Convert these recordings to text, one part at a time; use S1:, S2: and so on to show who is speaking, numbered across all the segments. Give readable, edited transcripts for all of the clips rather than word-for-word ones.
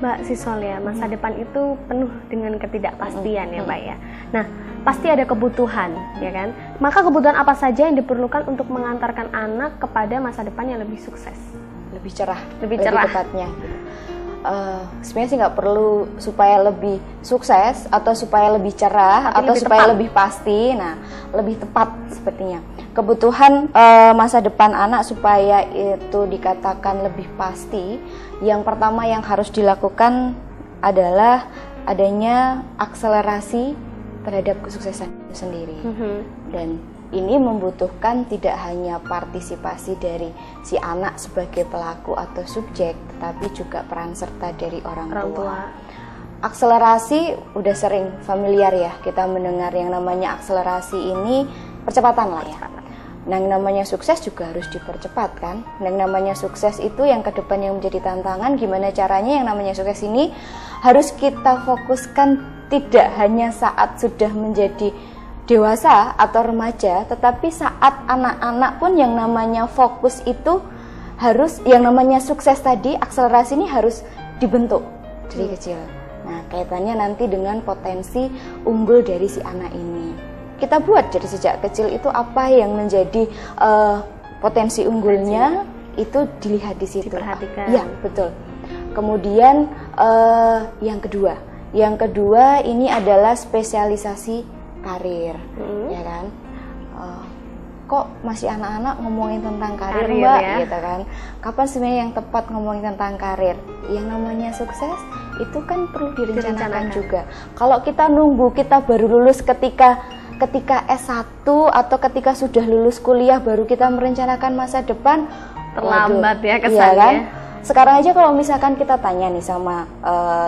S1: Mbak Sisol ya, masa depan itu penuh dengan ketidakpastian ya Mbak ya. Nah, pasti ada kebutuhan ya kan. Maka kebutuhan apa saja yang diperlukan untuk mengantarkan anak kepada masa depan yang lebih sukses?
S2: Lebih cerah,
S1: lebih cerah
S2: tepatnya. Sebenarnya sih nggak perlu supaya lebih sukses atau supaya lebih cerah atau supaya lebih pasti. Nah, lebih tepat sepertinya. Kebutuhan masa depan anak supaya itu dikatakan lebih pasti, yang pertama yang harus dilakukan adalah adanya akselerasi terhadap kesuksesan itu sendiri. Dan ini membutuhkan tidak hanya partisipasi dari si anak sebagai pelaku atau subjek, tetapi juga peran serta dari orang tua. Akselerasi udah sering familiar ya, kita mendengar yang namanya akselerasi ini percepatan lah ya. Nah, yang namanya sukses juga harus dipercepat kan. Yang namanya sukses itu yang ke depan yang menjadi tantangan, gimana caranya yang namanya sukses ini harus kita fokuskan tidak hanya saat sudah menjadi dewasa atau remaja, tetapi saat anak-anak pun yang namanya fokus itu harus, yang namanya sukses tadi, akselerasi ini harus dibentuk dari kecil. Nah, kaitannya nanti dengan potensi unggul dari si anak ini. Kita buat dari sejak kecil itu apa yang menjadi potensi unggulnya itu dilihat di situ.
S1: Diperhatikan.
S2: Ya, betul. Kemudian yang kedua ini adalah spesialisasi karir, ya kan? Kok masih anak-anak ngomongin tentang karir Mbak,
S1: ya?
S2: Gitu kan? Kapan sebenarnya yang tepat ngomongin tentang karir? Yang namanya sukses itu kan perlu direncanakan juga. Kalau kita nunggu kita baru lulus ketika S1 atau ketika sudah lulus kuliah baru kita merencanakan masa depan,
S1: terlambat ya kesannya.
S2: Iya kan? Sekarang aja kalau misalkan kita tanya nih sama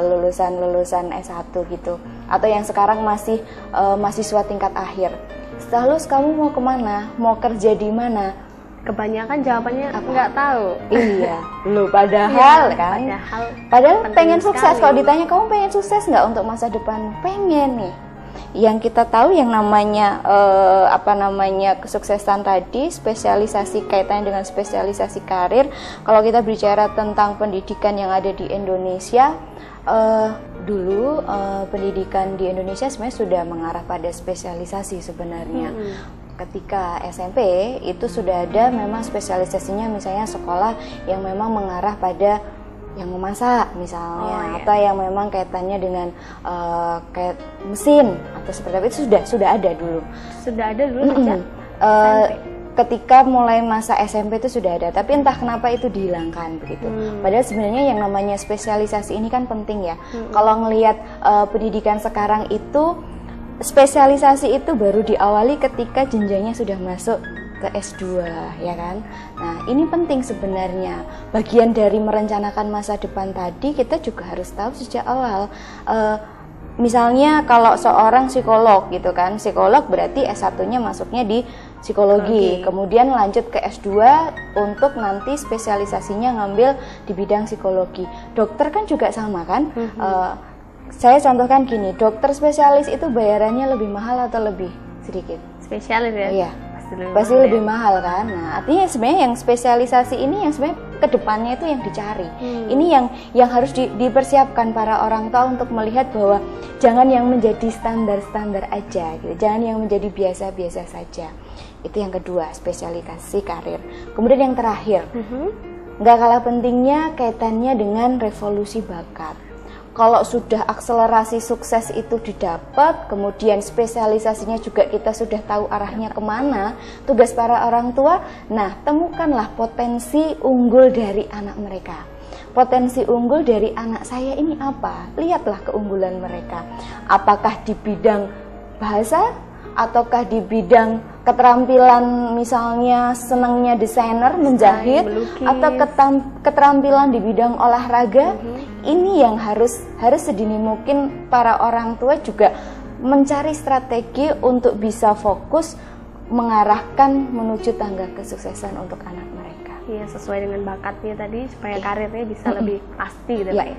S2: lulusan S1 gitu, atau yang sekarang masih mahasiswa tingkat akhir, setelah lulus kamu mau kemana? Mau kerja di mana?
S1: Kebanyakan jawabannya nggak tahu.
S2: Iya, loh padahal kan. Padahal pengen sukses. Kalau ditanya kamu pengen sukses nggak untuk masa depan? Pengen nih. Yang kita tahu yang namanya kesuksesan tadi, spesialisasi kaitannya dengan spesialisasi karir. Kalau kita bicara tentang pendidikan yang ada di Indonesia, dulu pendidikan di Indonesia sebenarnya sudah mengarah pada spesialisasi sebenarnya. Ketika SMP itu sudah ada memang spesialisasinya, misalnya sekolah yang memang mengarah pada yang memasak misalnya, atau yang memang kaitannya dengan kayak mesin atau seperti apa, itu sudah ada dulu.
S1: Sudah ada dulu sejak
S2: ketika mulai masa SMP itu sudah ada, tapi entah kenapa itu dihilangkan begitu. Padahal sebenarnya yang namanya spesialisasi ini kan penting ya. Kalau ngelihat pendidikan sekarang itu, spesialisasi itu baru diawali ketika jenjangnya sudah masuk ke S2, ya kan? Nah, ini penting sebenarnya. Bagian dari merencanakan masa depan tadi, kita juga harus tahu sejak awal. Misalnya kalau seorang psikolog gitu kan, psikolog berarti S1-nya masuknya di psikologi, kemudian lanjut ke S2 untuk nanti spesialisasinya ngambil di bidang psikologi. Dokter kan juga sama kan? Saya contohkan gini, dokter spesialis itu bayarannya lebih mahal atau lebih sedikit?
S1: Spesialis ya?
S2: Iya. Pasti lebih mahal kan. Nah, artinya sebenarnya yang spesialisasi ini yang sebenarnya kedepannya itu yang dicari. Ini yang harus dipersiapkan para orang tua untuk melihat bahwa jangan yang menjadi standar-standar aja gitu. Jangan yang menjadi biasa-biasa saja. Itu yang kedua, spesialisasi karir. Kemudian yang terakhir, nggak kalah pentingnya kaitannya dengan revolusi bakat. Kalau sudah akselerasi sukses itu didapat, kemudian spesialisasinya juga kita sudah tahu arahnya kemana, tugas para orang tua, nah temukanlah potensi unggul dari anak mereka. Potensi unggul dari anak saya ini apa? Lihatlah keunggulan mereka. Apakah di bidang bahasa, ataukah di bidang keterampilan, misalnya senangnya desainer, menjahit, atau keterampilan di bidang olahraga. Ini yang harus sedini mungkin para orang tua juga mencari strategi untuk bisa fokus mengarahkan menuju tangga kesuksesan untuk anak mereka.
S1: Iya, sesuai dengan bakatnya tadi supaya karirnya bisa lebih pasti gitu Pak ya.